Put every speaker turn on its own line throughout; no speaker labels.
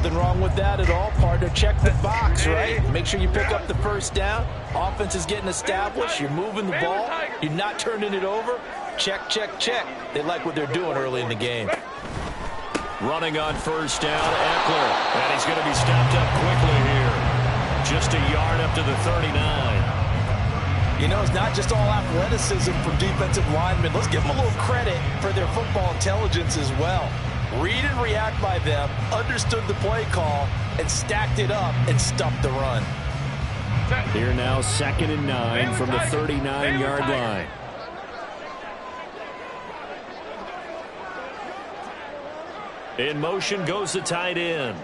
Nothing wrong with that at all, partner. Check the box, right? Make sure you pick up the first down. Offense is getting established. You're moving the ball. You're not turning it over. Check, check, check. They like what they're doing early in the game.
Running on first down, Eckler. And he's going to be stopped up quickly here. Just a yard up to the 39.
You know, it's not just all athleticism from defensive linemen. Let's give them a little credit for their football intelligence as well. Read and react by them, understood the play call, and stacked it up and stuffed the run.
Here now, 2nd and 9 from the 39-yard line. In motion goes the tight end.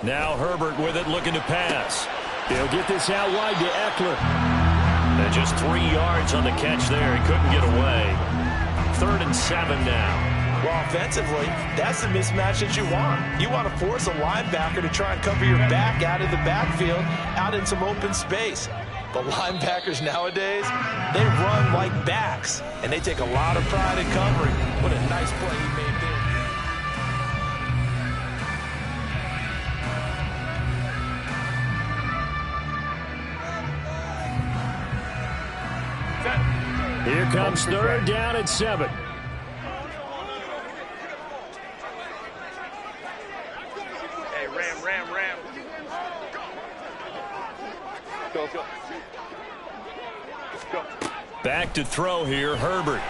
Now Herbert with it, looking to pass. He'll get this out wide to Eckler. And just 3 yards on the catch there. He couldn't get away. 3rd and 7 now.
Well, offensively, that's the mismatch that you want. You want to force a linebacker to try and cover your back out of the backfield, out in some open space. But linebackers nowadays, they run like backs, and they take a lot of pride in covering. What a nice play he made there.
Here comes 3rd down and 7.
Hey, Ram. Go.
Back to throw here, Herbert.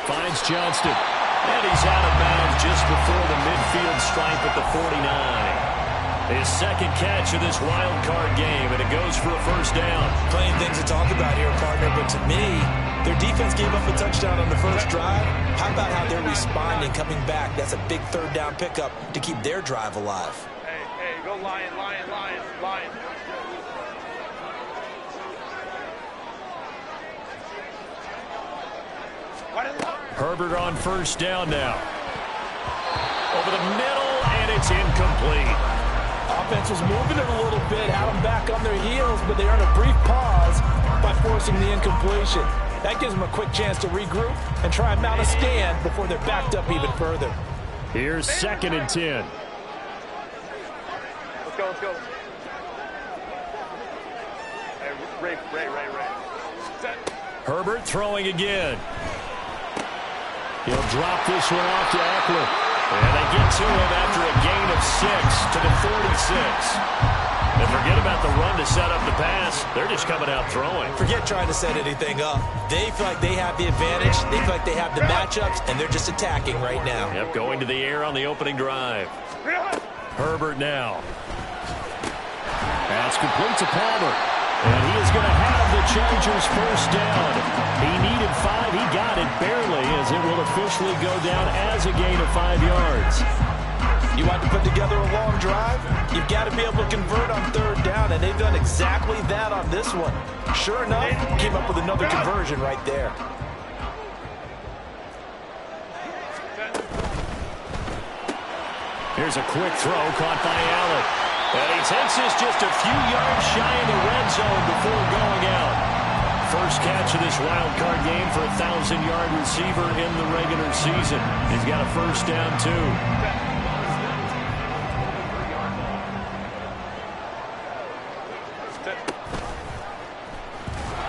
Finds Johnston. And he's out of bounds just before the midfield stripe at the 49. His 2nd catch of this wild card game, and it goes for a first down.
Plenty of things to talk about here, partner, but to me, their defense gave up a touchdown on the first drive. How about how they're responding, coming back? That's a big 3rd down pickup to keep their drive alive.
Hey, go Lion.
Herbert on first down now. Over the middle, and it's incomplete.
Offense was moving it a little bit, had them back on their heels, but they earned a brief pause by forcing the incompletion. That gives them a quick chance to regroup and try and mount a stand before they're backed up even further.
Here's 2nd and 10.
Let's go. Hey, Ray. Set.
Herbert throwing again. He'll drop this one off to Eckler. And they get to him after a gain of 6 to the 46. And forget about the run to set up the pass. They're just coming out throwing.
Forget trying to set anything up. They feel like they have the advantage. They feel like they have the matchups, and they're just attacking right now.
Yep, going to the air on the opening drive. Herbert now. Pass complete to Palmer. And he is going to have the Chargers first down. He needed 5. He got it barely, as it will officially go down as a gain of 5 yards.
You want to put together a long drive? You've got to be able to convert on 3rd down, and they've done exactly that on this one. Sure enough, came up with another conversion right there.
Here's a quick throw caught by Allen. And he takes this just a few yards shy of the red zone before going out. First catch of this wild card game for a 1,000-yard receiver in the regular season. He's got a first down, too.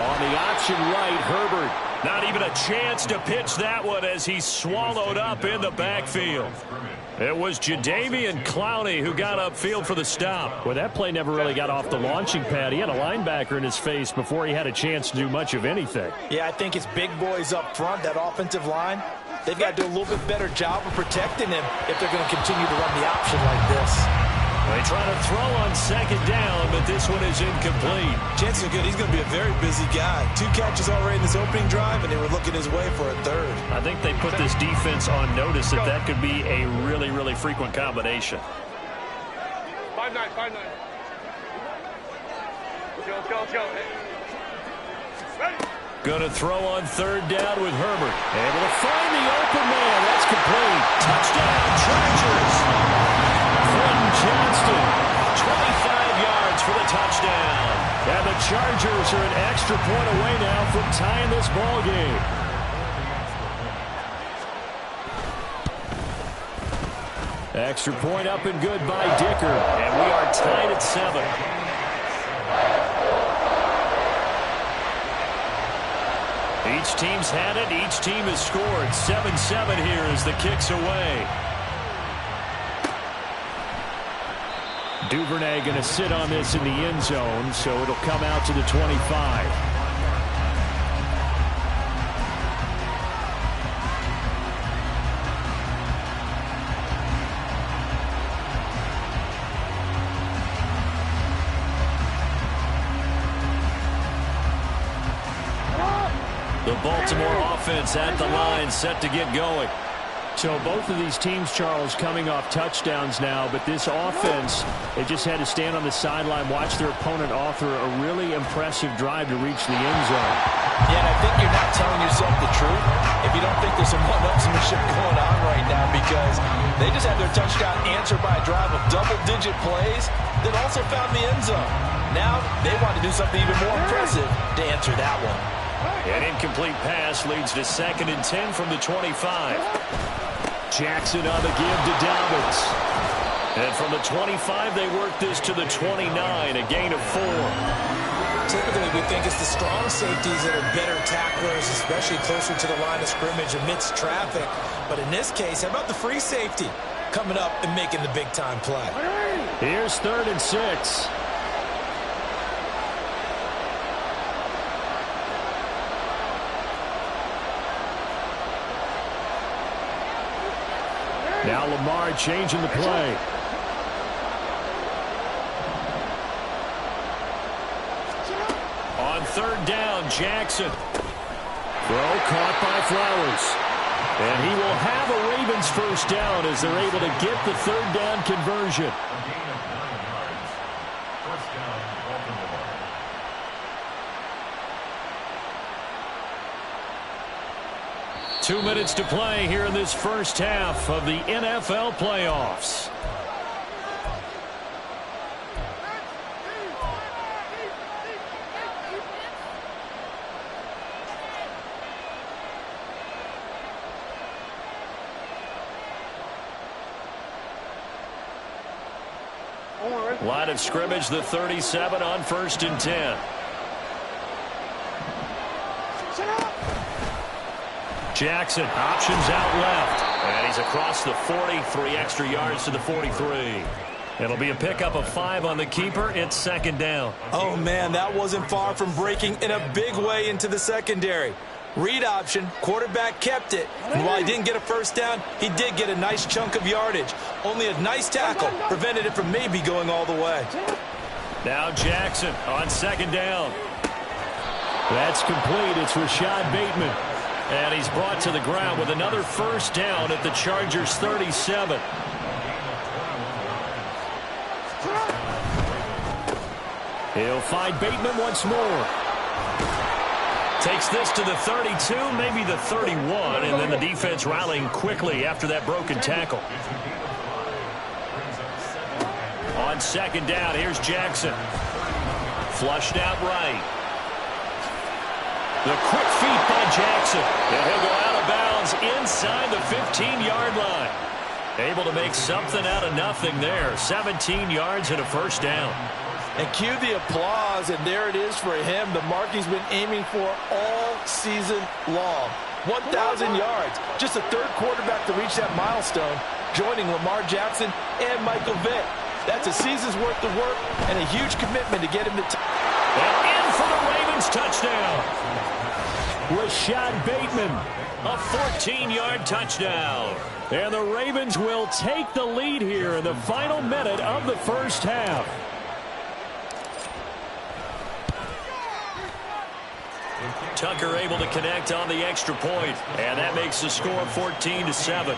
On the option right, Herbert. Not even a chance to pitch that one as he's swallowed up in the backfield. It was Jadeveon Clowney who got upfield for the stop. Well, that play never really got off the launching pad. He had a linebacker in his face before he had a chance to do much of anything.
Yeah, I think it's big boys up front, that offensive line. They've got to do a little bit better job of protecting him if they're going to continue to run the option like this.
They try to throw on 2nd down, but this one is incomplete.
Chances are good he's going to be a very busy guy. 2 catches already in this opening drive, and they were looking his way for a 3rd.
I think they put this defense on notice that could be a really, really frequent combination.
5-9. Let's go. Ready.
Going to throw on 3rd down with Herbert. Able to find the open man. That's complete. Touchdown, Chargers. Johnston, 25 yards for the touchdown. And the Chargers are an extra point away now from tying this ball game. Extra point up and good by Dicker. And we are tied at 7. Each team's had it. Each team has scored. 7-7 here as the kick's away. Duvernay going to sit on this in the end zone, so it'll come out to the 25. The Baltimore offense at the line, set to get going. So both of these teams, Charles, coming off touchdowns now, but this offense, they just had to stand on the sideline, watch their opponent author a really impressive drive to reach the end zone.
Yeah, and I think you're not telling yourself the truth if you don't think there's some one-upsmanship going on right now, because they just had their touchdown answered by a drive of double-digit plays that also found the end zone. Now they want to do something even more impressive to answer that one.
An incomplete pass leads to 2nd and 10 from the 25. Jackson on the give to Dobbins. And from the 25, they work this to the 29, a gain of 4.
Typically, we think it's the strong safeties that are better tacklers, especially closer to the line of scrimmage amidst traffic. But in this case, how about the free safety coming up and making the big-time play?
Here's 3rd and 6. Now Lamar changing the play. On 3rd down, Jackson. Throw caught by Flowers. And he will have a Ravens first down as they're able to get the 3rd down conversion. Two minutes to play here in this first half of the NFL playoffs. Line of scrimmage, the 37 on 1st and 10. Jackson, options out left. And he's across the 40, 3 extra yards to the 43. It'll be a pickup of 5 on the keeper. It's 2nd down.
Oh, man, that wasn't far from breaking in a big way into the secondary. Read option, quarterback kept it. And while he didn't get a first down, he did get a nice chunk of yardage. Only a nice tackle prevented it from maybe going all the way.
Now Jackson on 2nd down. That's complete. It's Rashad Bateman. And he's brought to the ground with another first down at the Chargers' 37. He'll find Bateman once more. Takes this to the 32, maybe the 31, and then the defense rallying quickly after that broken tackle. On 2nd down, here's Jackson. Flushed out right. The quick feet by Jackson. And he'll go out of bounds inside the 15-yard line. Able to make something out of nothing there. 17 yards and a first down.
And cue the applause, and there it is for him. The mark he's been aiming for all season long. 1,000 yards. Just the 3rd quarterback to reach that milestone, joining Lamar Jackson and Michael Vick. That's a season's worth of work and a huge commitment to get him to...
And in for the Ravens touchdown. Rashad Bateman, a 14-yard touchdown. And the Ravens will take the lead here in the final minute of the first half. Tucker able to connect on the extra point, and that makes the score 14-7.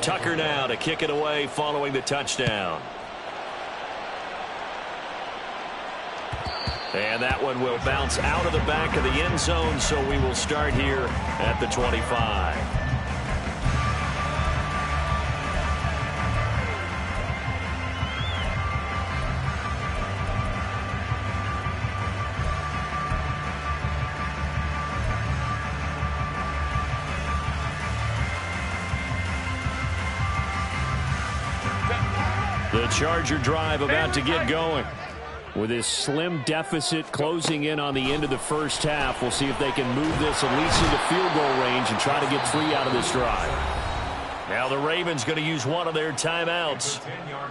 Tucker now to kick it away following the touchdown. And that one will bounce out of the back of the end zone, so we will start here at the 25. The Charger drive about to get going. With this slim deficit closing in on the end of the first half, we'll see if they can move this at least into field goal range and try to get 3 out of this drive. Now the Ravens going to use one of their timeouts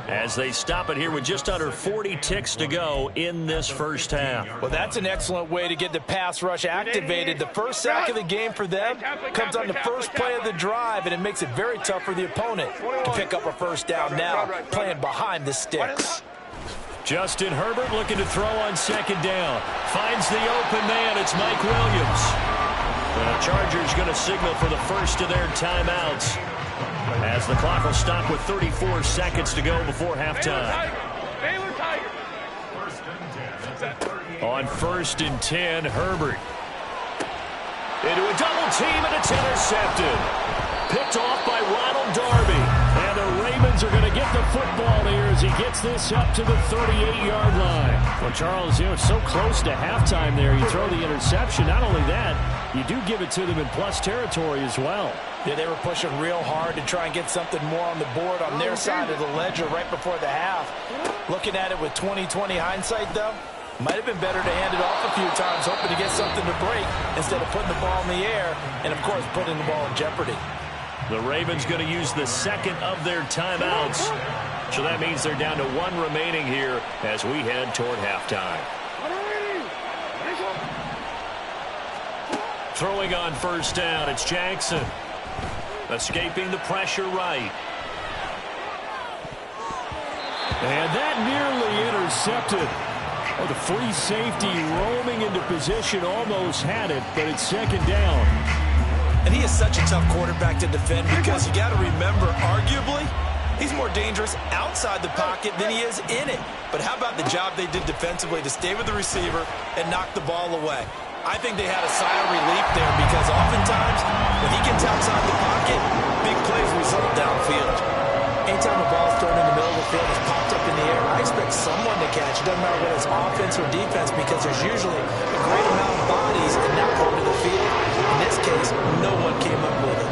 as they stop it here with just under 40 ticks to go in this first half.
Well, that's an excellent way to get the pass rush activated. The first sack of the game for them comes on the first play of the drive, and it makes it very tough for the opponent to pick up a first down now, playing behind the sticks.
Justin Herbert looking to throw on second down. Finds the open man. It's Mike Williams. The Chargers going to signal for the first of their timeouts as the clock will stop with 34 seconds to go before halftime. On 1st and 10, Herbert. Into a double team, and it's intercepted. Picked off by Ronald Darby. And the Ravens are going to get the football here as he gets this up to the 38-yard line. Well, Charles, it's so close to halftime there. You throw the interception. Not only that, you do give it to them in plus territory as well.
Yeah, they were pushing real hard to try and get something more on the board on their side of the ledger right before the half. Looking at it with 20/20 hindsight, though, might have been better to hand it off a few times, hoping to get something to break instead of putting the ball in the air and, of course, putting the ball in jeopardy.
The Ravens going to use the second of their timeouts. So that means they're down to 1 remaining here as we head toward halftime. Throwing on first down, it's Jackson. Escaping the pressure right.
And that nearly intercepted. Oh, the free safety roaming into position almost had it, but it's second down.
And he is such a tough quarterback to defend because you got to remember, arguably, he's more dangerous outside the pocket than he is in it. But how about the job they did defensively to stay with the receiver and knock the ball away? I think they had a sigh of relief there because oftentimes when he gets outside the pocket, big plays result downfield. Anytime a ball is thrown in the middle of the field, it's popped up in the air, I expect someone to catch. It doesn't matter whether it's offense or defense because there's usually a great amount of bodies in that part of the field. In this case, no one came up with it.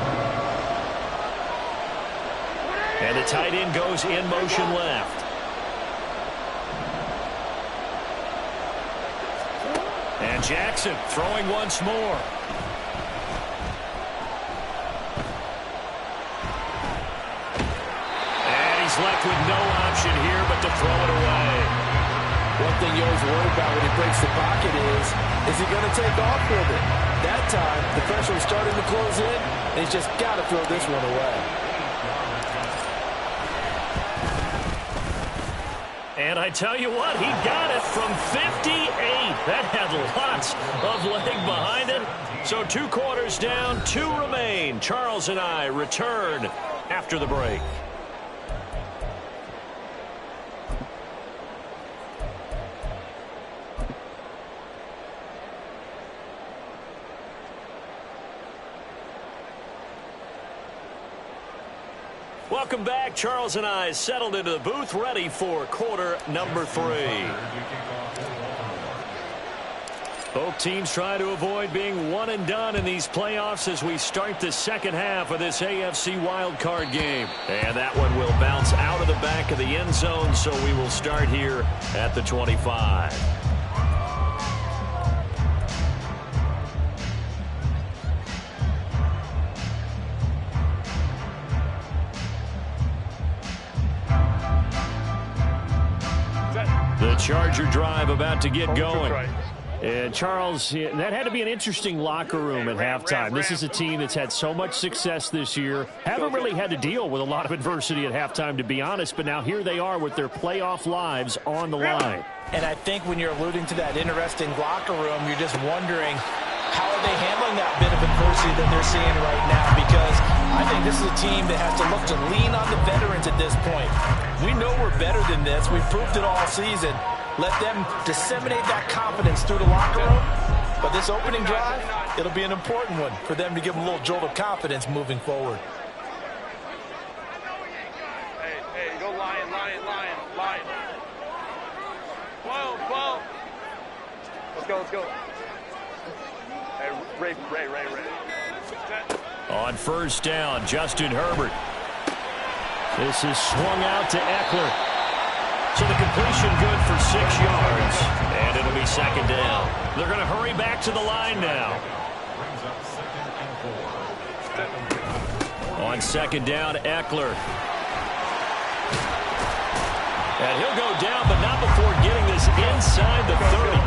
And the tight end goes in motion left. And Jackson throwing once more. And he's left with no option here but to throw it away.
One thing you always worry about when he breaks the pocket is he going to take off with it? That time, the pressure was starting to close in, and he's just got to throw this one away.
And I tell you what, he got it from 58. That had lots of leg behind it. So 2 quarters down, 2 remain. Charles and I return after the break. Welcome back. Charles and I settled into the booth, ready for quarter number 3. Both teams try to avoid being one and done in these playoffs as we start the second half of this AFC wildcard game. And that one will bounce out of the back of the end zone, so we will start here at the 25. The Charger drive about to get going. And Charles, that had to be an interesting locker room at halftime. This is a team that's had so much success this year. Haven't really had to deal with a lot of adversity at halftime, to be honest. But now here they are with their playoff lives on the line.
And I think when you're alluding to that interesting locker room, you're just wondering how are they handling that bit of adversity that they're seeing right now? Because I think this is a team that has to look to lean on the veterans at this point. We know we're better than this. We've proved it all season. Let them disseminate that confidence through the locker room. But this opening drive, it'll be an important one for them to give them a little jolt of confidence moving forward.
Hey, go Lion. 12. Let's go. Hey, Ray.
On first down, Justin Herbert. This is swung out to Eckler. So the completion good for 6 yards, and it'll be second down. They're going to hurry back to the line now. On second down, Eckler. And he'll go down, but not before getting this inside the 30.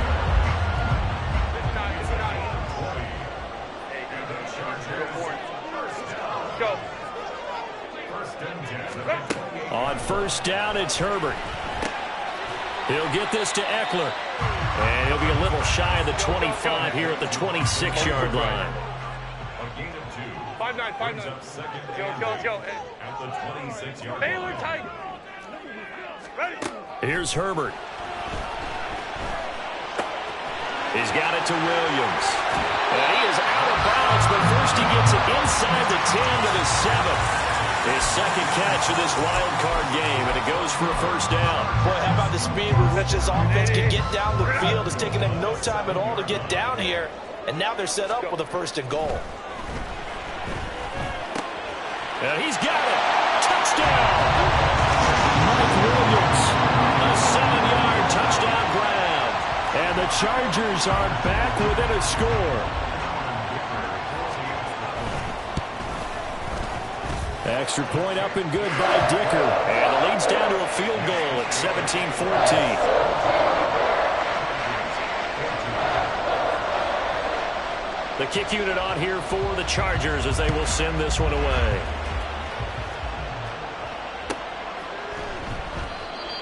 Go.
On first down, it's Herbert. He'll get this to Eckler. And he'll be a little shy of the 25 here at the 26-yard line.
5-9, 5-9. Let's go. Baylor tight. Ready.
Here's Herbert. He's got it to Williams. And he is out of bounds, but first he gets it inside the 10 to the 7. His second catch of this wild card game, and it goes for a first down.
Boy, how about the speed with which this offense can get down the field? It's taken them no time at all to get down here, and now they're set up with a first and goal.
And he's got it. Touchdown. Mike Williams, a 7-yard touchdown grab.
And the Chargers are back within a score. Extra point up and good by Dicker.
And the lead's down to a field goal at 17-14. The kick unit on here for the Chargers as they will send this one away.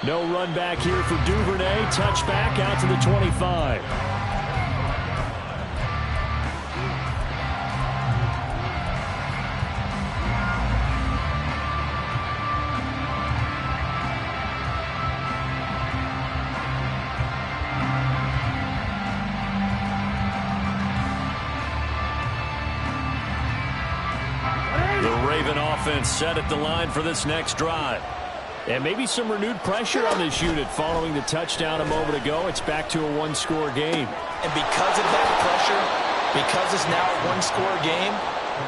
No run back here for Duvernay. Touchback out to the 25.
Offense set at the line for this next drive.
And maybe some renewed pressure on this unit following the touchdown a moment ago. It's back to a one-score game.
And because of that pressure, because it's now a one-score game,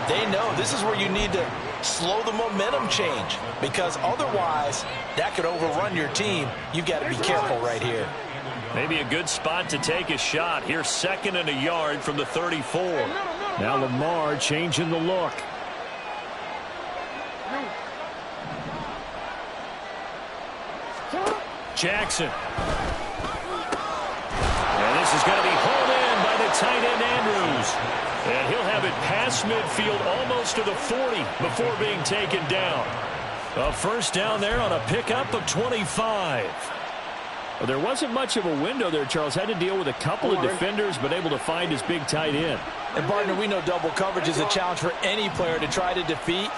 they know this is where you need to slow the momentum change, because otherwise that could overrun your team. You've got to be careful right here.
Maybe a good spot to take a shot. Here's 2nd and a yard from the 34.
Now Lamar changing the look.
Jackson. And this is going to be hauled in by the tight end Andrews. And he'll have it past midfield almost to the 40 before being taken down. A first down there on a pickup of 25.
Well, there wasn't much of a window there, Charles. Had to deal with a couple of defenders, but able to find his big tight end.
And, partner, we know double coverage is a challenge for any player to try to defeat.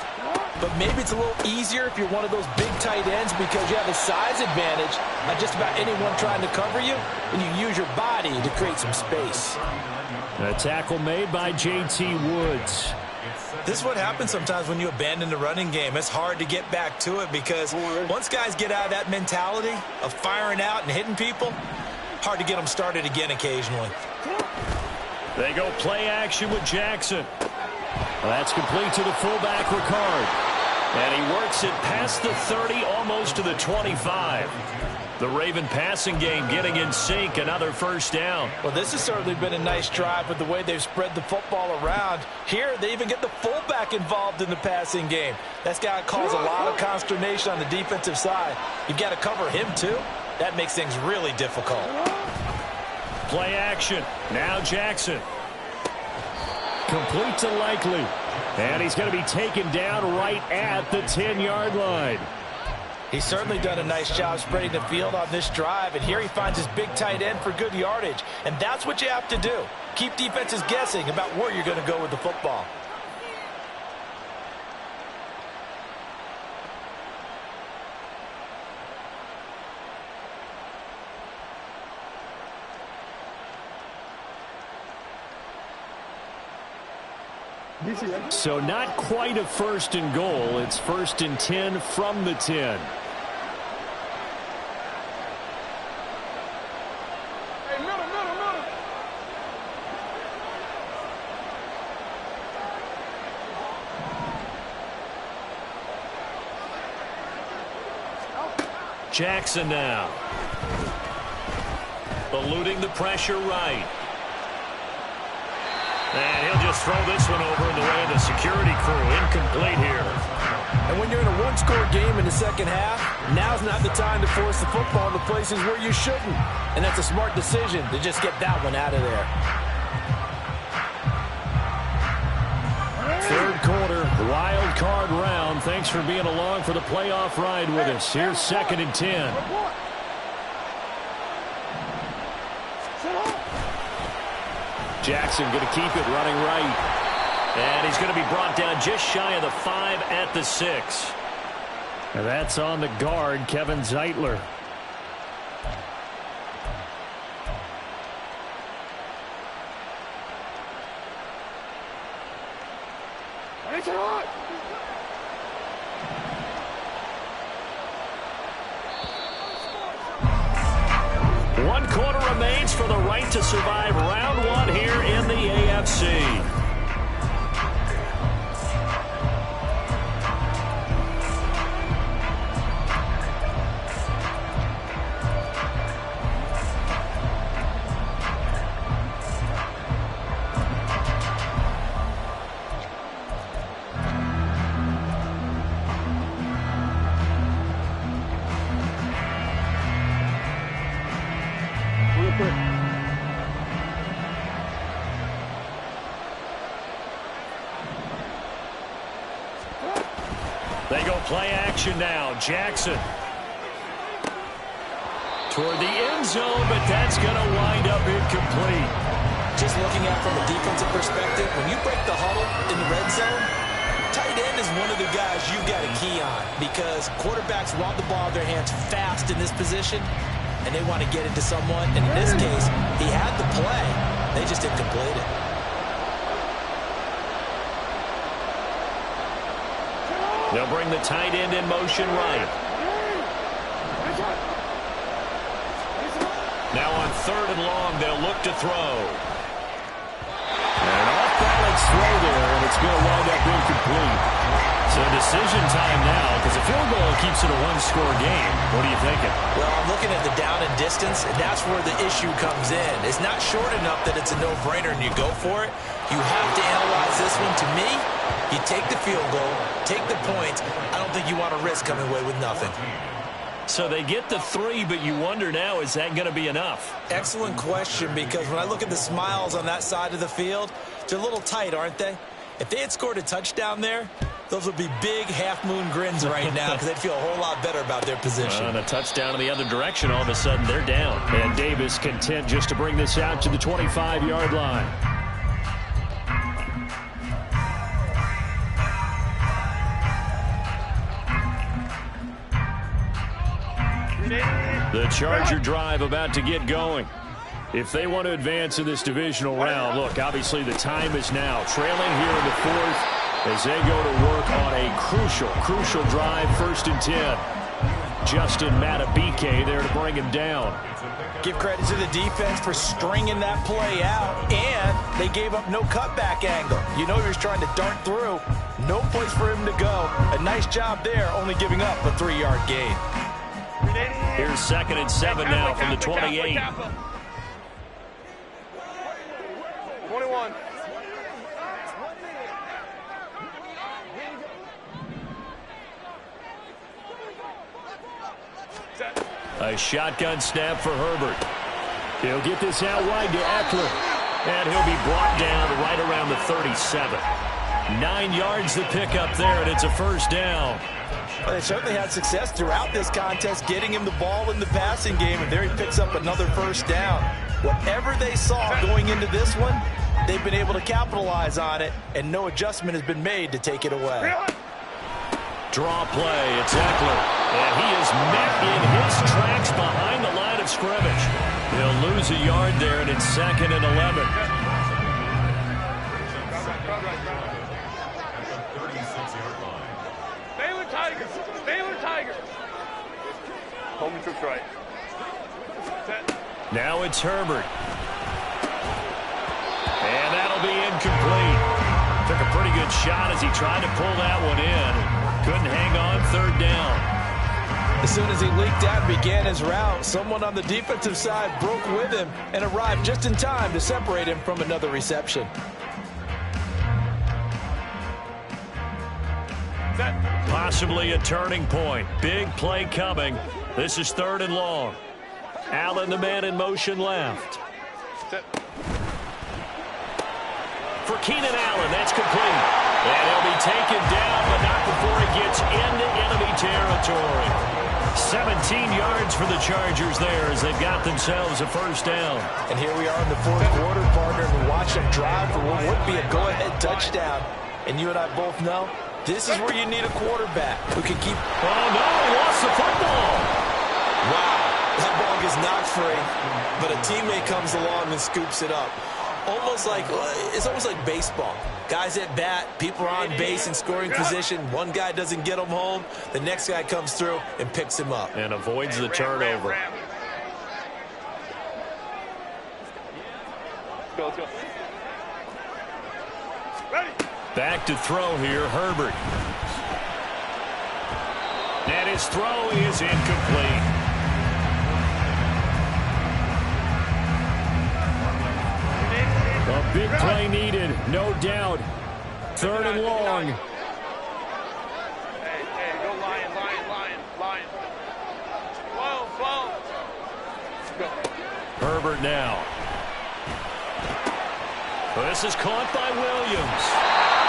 But maybe it's a little easier if you're one of those big tight ends because you have a size advantage on just about anyone trying to cover you, and you use your body to create some space.
A tackle made by J.T. Woods.
This is what happens sometimes when you abandon the running game. It's hard to get back to it because once guys get out of that mentality of firing out and hitting people, hard to get them started again occasionally.
They go play action with Jackson.
Well, that's complete to the fullback, Ricard.
And he works it past the 30, almost to the 25. The Raven passing game getting in sync, another first down.
Well, this has certainly been a nice drive with the way they've spread the football around. Here, they even get the fullback involved in the passing game. That's got to cause a lot of consternation on the defensive side. You've got to cover him, too. That makes things really difficult.
Play action. Now Jackson.
Complete to Likely. And he's going to be taken down right at the 10-yard line.
He's certainly done a nice job spreading the field on this drive, and here he finds his big tight end for good yardage. And that's what you have to do. Keep defenses guessing about where you're going to go with the football.
So not quite a first and goal. It's 1st and 10 from the 10.
Jackson now. Eluding the pressure right. And he'll just throw this one over in the way of the security crew. Incomplete here.
And when you're in a one-score game in the second half, now's not the time to force the football to places where you shouldn't. And that's a smart decision to just get that one out of there.
Third quarter, wild card round. Thanks for being along for the playoff ride with us. Here's 2nd and 10.
Jackson going to keep it running right. And he's going to be brought down just shy of the 5 at the 6.
And that's on the guard, Kevin Zeitler.
One quarter remains for the right to survive round 1 here in the AFC. They go play action now. Jackson toward the end zone, but that's going to wind up incomplete.
Just looking at it from a defensive perspective, when you break the huddle in the red zone, tight end is one of the guys you've got to key on because quarterbacks want the ball in their hands fast in this position, and they want to get it to someone. And in this case, he had the play. They just didn't complete it.
They'll bring the tight end in motion right. Now on 3rd and long, they'll look to throw.
An off-balance throw there, and it's going to wind up incomplete.
So decision time now, because a field goal keeps it a one-score game. What are you thinking?
Well, I'm looking at the down and distance, and that's where the issue comes in. It's not short enough that it's a no-brainer and you go for it. You have to analyze this one. To me, you take the field goal, take the points. I don't think you want to risk coming away with nothing.
So they get the 3, but you wonder now, is that going to be enough?
Excellent question, because when I look at the smiles on that side of the field, they're a little tight, aren't they? If they had scored a touchdown there, those would be big half-moon grins right now because they'd feel a whole lot better about their position.
On a touchdown in the other direction, all of a sudden they're down.
And Davis content just to bring this out to the 25-yard line.
The Charger drive about to get going. If they want to advance in this divisional round, look, obviously the time is now. Trailing here in the 4th as they go to work on a crucial drive, 1st and 10. Justin Matabike there to bring him down.
Give credit to the defense for stringing that play out, and they gave up no cutback angle. You know he was trying to dart through. No place for him to go. A nice job there, only giving up a 3-yard gain.
Here's 2nd and 7 now from the 28.
21.
A shotgun snap for Herbert.
He'll get this out wide to Eckler.
And he'll be brought down right around the 37. 9 yards to pick up there, and it's a 1st down.
Well, they certainly had success throughout this contest, getting him the ball in the passing game, and there he picks up another 1st down. Whatever they saw going into this one, they've been able to capitalize on it, and no adjustment has been made to take it away.
Draw play, it's Eckler. And he is met in his tracks behind the line of scrimmage. He'll lose a yard there, and it's 2nd and 11.
Baylor Tigers. Home troops right.
Now it's Herbert. And that'll be incomplete. Took a pretty good shot as he tried to pull that one in. Couldn't hang on, 3rd down.
As soon as he leaked out and began his route, someone on the defensive side broke with him and arrived just in time to separate him from another reception.
Possibly a turning point. Big play coming. This is 3rd and long. Allen, the man in motion left. For Keenan Allen, that's complete. And he'll be taken down, but not before he gets into enemy territory. 17 yards for the Chargers there as they've got themselves a first down.
And here we are in the 4th quarter, partner, and watch them drive for what would be a go-ahead touchdown. And you and I both know this is where you need a quarterback who can keep...
Oh, no, he lost the football.
Wow, that ball gets knocked free, but a teammate comes along and scoops it up. It's almost like baseball. Guys at bat, people are on base in scoring position. One guy doesn't get him home. The next guy comes through and picks him up.
And avoids the turnover.
Let's go.
Back to throw here, Herbert. And his throw is incomplete. A big play needed, no doubt. 3rd and long.
Hey, go Lion. Whoa. Go.
Herbert now. Well, this is caught by Williams.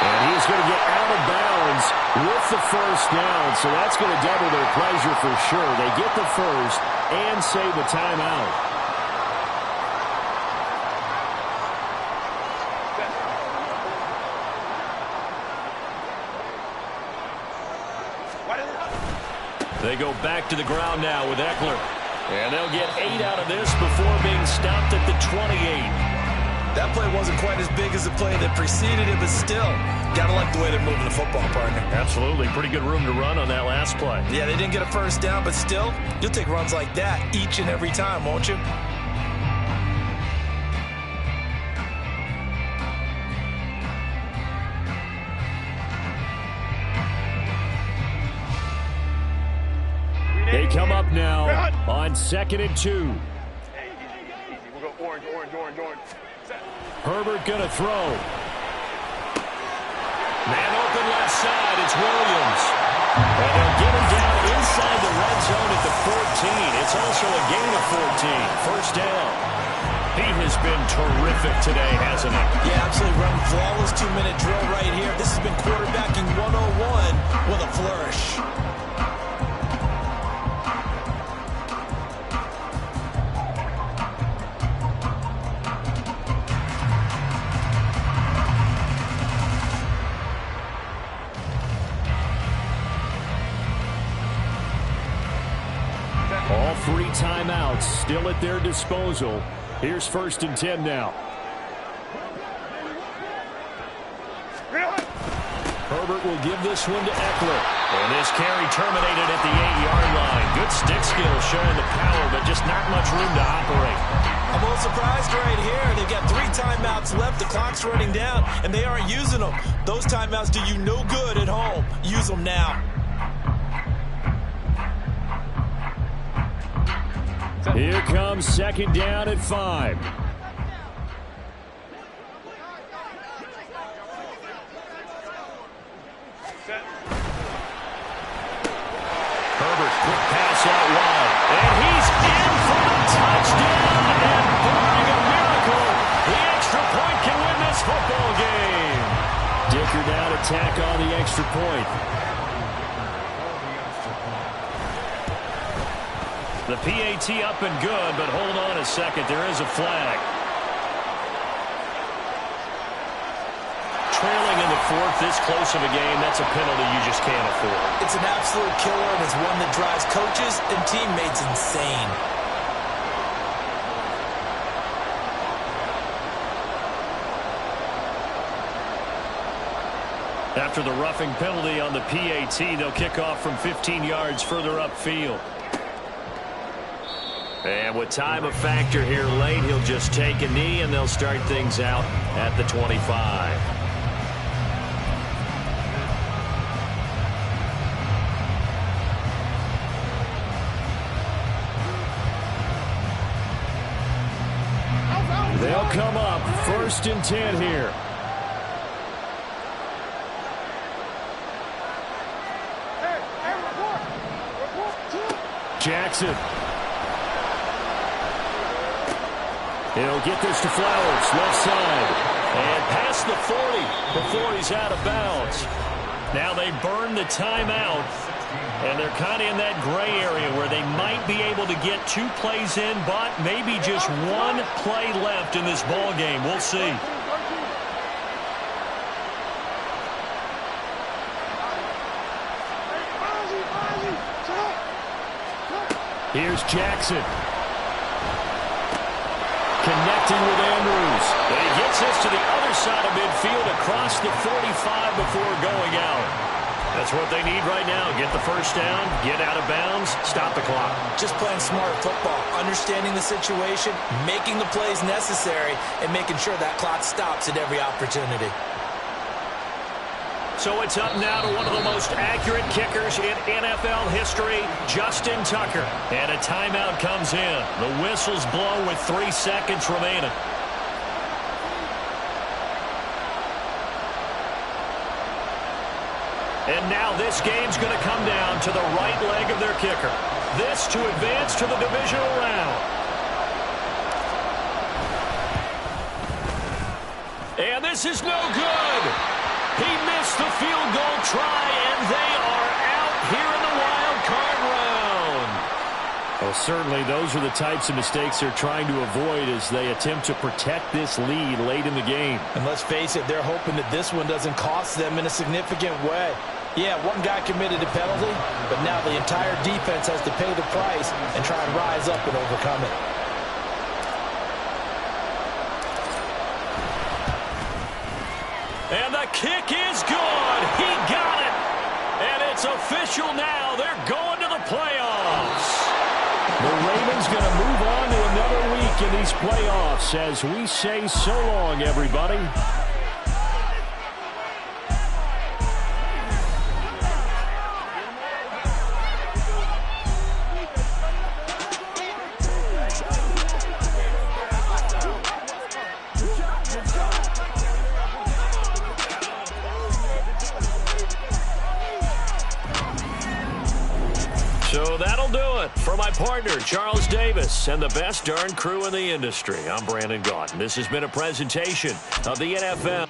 And he's going to get out of bounds with the first down. So that's going to double their pleasure for sure. They get the first and save a timeout. They go back to the ground now with Eckler. And they'll get 8 out of this before being stopped at the 28.
That play wasn't quite as big as the play that preceded it, but still, gotta like the way they're moving the football, partner.
Absolutely. Pretty good room to run on that last play.
Yeah, they didn't get a first down, but still, you'll take runs like that each and every time, won't you?
They come up now on 2nd and 2.
Hey, easy. We'll go orange. Set.
Herbert gonna throw. Man open left side. It's Williams. And they'll get him down inside the red zone at the 14. It's also a gain of 14. First down. He has been terrific today, hasn't he?
Yeah, absolutely. Run flawless 2-minute drill right here. This has been quarterbacking 101 with a flourish.
All 3 timeouts still at their disposal. Here's 1st and 10 now. Herbert will give this one to Eckler. And this carry terminated at the 8-yard line. Good stick skill showing the power, but just not much room to operate.
I'm a little surprised right here. They've got 3 timeouts left. The clock's running down, and they aren't using them. Those timeouts do you no good at home. Use them now.
Here comes 2nd down at 5. Herbert, quick pass out wide. And he's in for the touchdown. And barring a miracle, the extra point can win this football game. Dicker down attack on the extra point. The PAT up and good, but hold on a second. There is a flag. Trailing in the 4th, this close of a game, that's a penalty you just can't afford.
It's an absolute killer, and it's one that drives coaches and teammates insane.
After the roughing penalty on the PAT, they'll kick off from 15 yards further upfield. And with time a factor here late, he'll just take a knee, and they'll start things out at the 25.
come up. 1st and 10 here. Jackson. He'll get this to Flowers, left side. And past the 40 before he's out of bounds. Now they burn the timeout, and they're kind of in that gray area where they might be able to get 2 plays in, but maybe just 1 play left in this ball game. We'll see. Here's Jackson. Connecting with Andrews. And he gets this to the other side of midfield across the 45 before going out. That's what they need right now. Get the first down, get out of bounds, stop the clock.
Just playing smart football, understanding the situation, making the plays necessary, and making sure that clock stops at every opportunity.
So it's up now to one of the most accurate kickers in NFL history, Justin Tucker. And a timeout comes in. The whistle's blown with 3 seconds remaining. And now this game's going to come down to the right leg of their kicker. This to advance to the divisional round. And this is no good. He missed the field goal try, and they are out here in the wild card round.
Well, certainly those are the types of mistakes they're trying to avoid as they attempt to protect this lead late in the game.
And let's face it, they're hoping that this one doesn't cost them in a significant way. Yeah, one guy committed a penalty, but now the entire defense has to pay the price and try and rise up and overcome it.
And the kick is good. He got it. And it's official now. They're going to the playoffs.
The Ravens going to move on to another week in these playoffs as we say so long, everybody.
So that'll do it for my partner, Charles Davis, and the best darn crew in the industry. I'm Brandon Gaudin. This has been a presentation of the NFL.